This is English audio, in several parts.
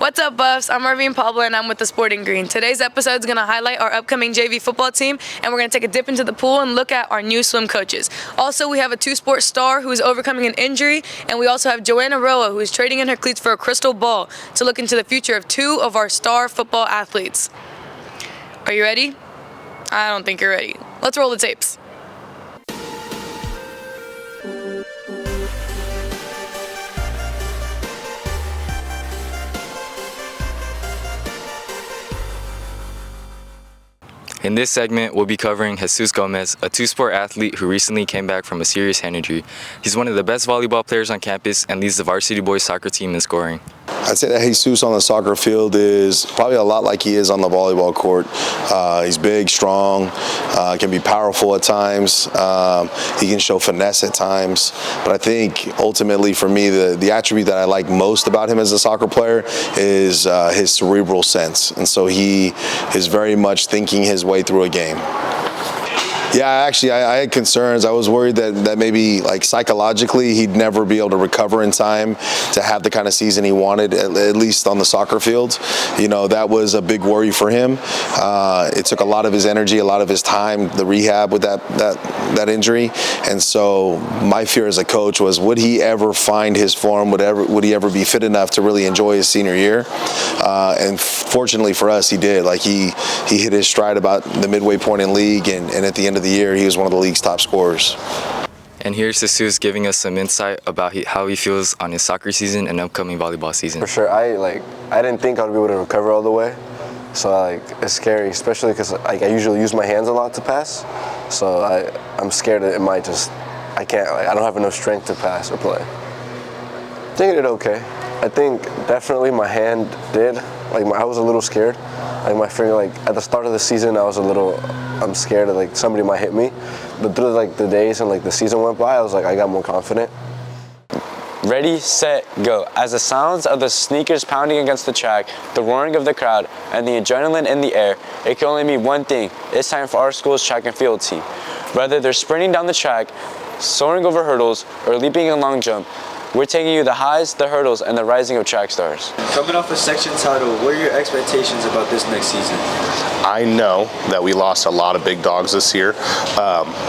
What's up, Buffs? I'm Irvine Pablo, and I'm with the Sporting Green. Today's episode is going to highlight our upcoming JV football team, and we're going to take a dip into the pool and look at our new swim coaches. Also, we have a two-sport star who is overcoming an injury, and we also have Joanna Roa, who is trading in her cleats for a crystal ball to look into the future of two of our star football athletes. Are you ready? I don't think you're ready. Let's roll the tapes. In this segment, we'll be covering Jesus Gomez, a two-sport athlete who recently came back from a serious hand injury. He's one of the best volleyball players on campus and leads the varsity boys soccer team in scoring. I'd say that Jesus on the soccer field is probably a lot like he is on the volleyball court. He's big, strong, can be powerful at times. He can show finesse at times. But I think ultimately for me, the attribute that I like most about him as a soccer player is his cerebral sense. And so he is very much thinking his way through a game. Yeah, actually, I had concerns. I was worried that maybe, like, psychologically, he'd never be able to recover in time to have the kind of season he wanted, at least on the soccer field. You know, that was a big worry for him. It took a lot of his energy, a lot of his time, the rehab with that injury. And so my fear as a coach was, would he ever find his form? Would he ever be fit enough to really enjoy his senior year? And fortunately for us, he did. Like, he hit his stride about the midway point in league, and at the end of the year, he was one of the league's top scorers. And here's Jesus giving us some insight about how he feels on his soccer season and upcoming volleyball season. For sure, I didn't think I would be able to recover all the way, so it's scary, especially because I usually use my hands a lot to pass. So I'm scared that it might just I don't have enough strength to pass or play. I think it did okay. I think definitely my hand did. I was a little scared. My finger, at the start of the season, I'm scared that somebody might hit me. But through the days and the season went by, I got more confident. Ready, set, go. As the sounds of the sneakers pounding against the track, the roaring of the crowd, and the adrenaline in the air, it can only mean one thing. It's time for our school's track and field team. Whether they're sprinting down the track, soaring over hurdles, or leaping a long jump, we're taking you the highs, the hurdles, and the rising of track stars. Coming off a section title, what are your expectations about this next season? I know that we lost a lot of big dogs this year.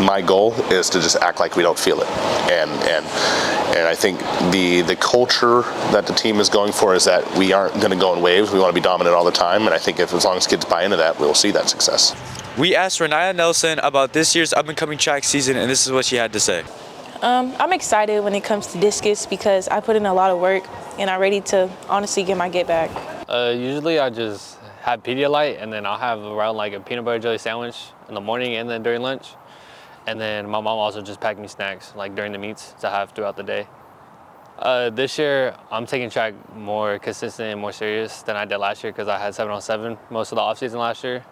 My goal is to just act like we don't feel it. And I think the culture that the team is going for is that we aren't going to go in waves. We want to be dominant all the time. And I think as long as kids buy into that, we'll see that success. We asked Renaya Nelson about this year's up-and-coming track season, and this is what she had to say. I'm excited when it comes to discus because I put in a lot of work and I'm ready to honestly get my get back. Usually I just have Pedialyte and then I'll have around a peanut butter jelly sandwich in the morning and then during lunch. And then my mom also just packed me snacks during the meets to have throughout the day. This year I'm taking track more consistent and more serious than I did last year because I had 7-on-7 most of the off season last year.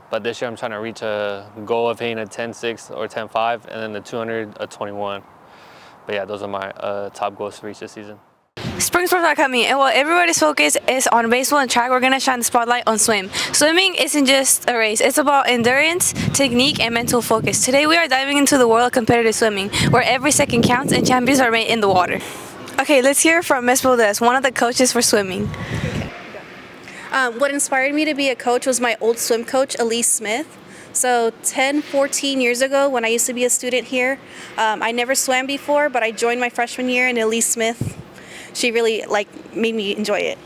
But this year I'm trying to reach a goal of hitting a 10.6 or 10.5 and then the 200 a 21. But yeah, those are my top goals to reach this season. Spring sports are coming, and while everybody's focus is on baseball and track, we're going to shine the spotlight on swim. Swimming isn't just a race. It's about endurance, technique, and mental focus. Today we are diving into the world of competitive swimming, where every second counts and champions are made in the water. Okay, let's hear from Ms. Valdez, one of the coaches for swimming. What inspired me to be a coach was my old swim coach, Elise Smith. So 14 years ago, when I used to be a student here, I never swam before, but I joined my freshman year, and Elise Smith, she really made me enjoy it.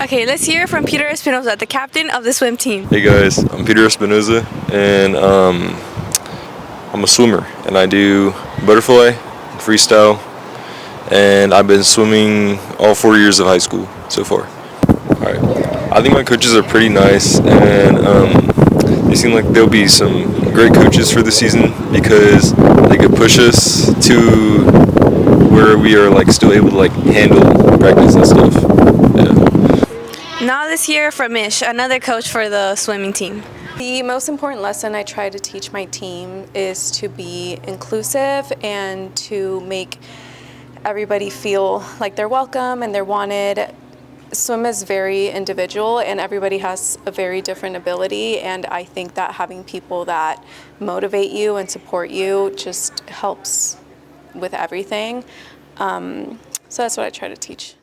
Okay, let's hear from Peter Espinoza, the captain of the swim team. Hey guys, I'm Peter Espinoza, and I'm a swimmer, and I do butterfly, freestyle, and I've been swimming all 4 years of high school so far. All right. I think my coaches are pretty nice, and they seem like they'll be some great coaches for the season because they could push us to where we are still able to handle practice and stuff. Yeah. Now let's hear from Mish, another coach for the swimming team. The most important lesson I try to teach my team is to be inclusive and to make everybody feel like they're welcome and they're wanted. Swim is very individual and everybody has a very different ability, and I think that having people that motivate you and support you just helps with everything. So that's what I try to teach.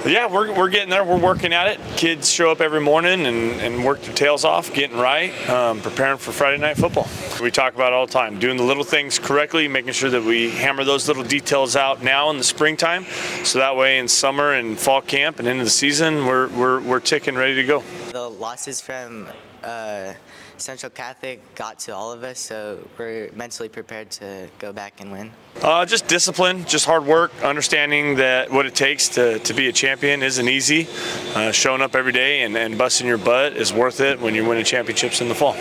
Yeah, we're getting there. We're working at it. Kids show up every morning and work their tails off, getting right, preparing for Friday night football. We talk about it all the time, doing the little things correctly, making sure that we hammer those little details out now in the springtime, so that way in summer and fall camp and into the season, we're ticking, ready to go. The losses from Central Catholic got to all of us, so we're mentally prepared to go back and win. Just discipline, just hard work, understanding that what it takes to be a champion isn't easy. Showing up every day and busting your butt is worth it when you're winning championships in the fall.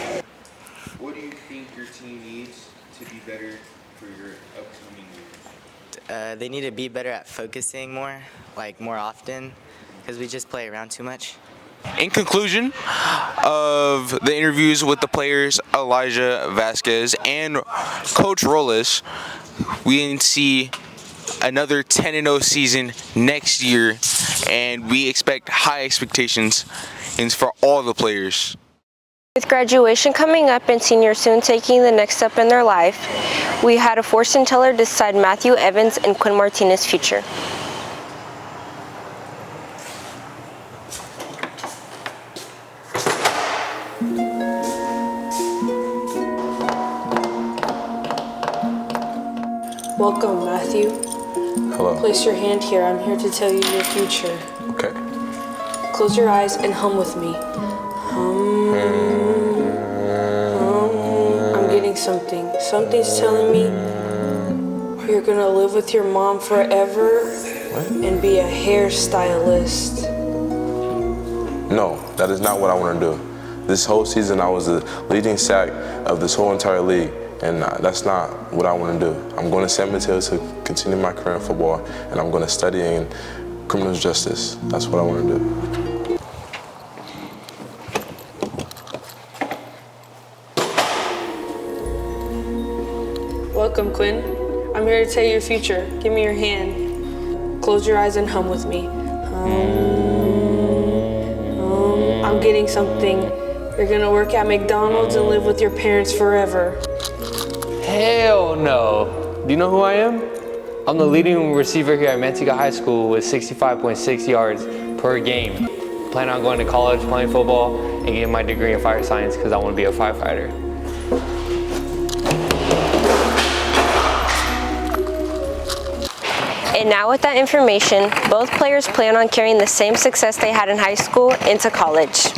What do you think your team needs to be better for your upcoming year? They need to be better at focusing more often, because we just play around too much. In conclusion of the interviews with the players Elijah Vasquez and Coach Rollis, we see another 10-0 season next year, and we expect high expectations for all the players. With graduation coming up and seniors soon taking the next step in their life, we had a fortune teller decide Matthew Evans and Quinn Martinez's future. Welcome, Matthew. Hello. Place your hand here. I'm here to tell you your future. Okay. Close your eyes and hum with me. I'm getting something. Something's telling me you're gonna live with your mom forever and be a hairstylist. No, that is not what I want to do. This whole season, I was the leading sack of this whole entire league. And that's not what I want to do. I'm going to San Mateo to continue my career in football, and I'm going to study in criminal justice. That's what I want to do. Welcome, Quinn. I'm here to tell you your future. Give me your hand. Close your eyes and hum with me. I'm getting something. You're going to work at McDonald's and live with your parents forever. Hell no. Do you know who I am? I'm the leading receiver here at Manteca High School with 65.6 yards per game. Plan on going to college, playing football, and getting my degree in fire science because I want to be a firefighter. And now with that information, both players plan on carrying the same success they had in high school into college.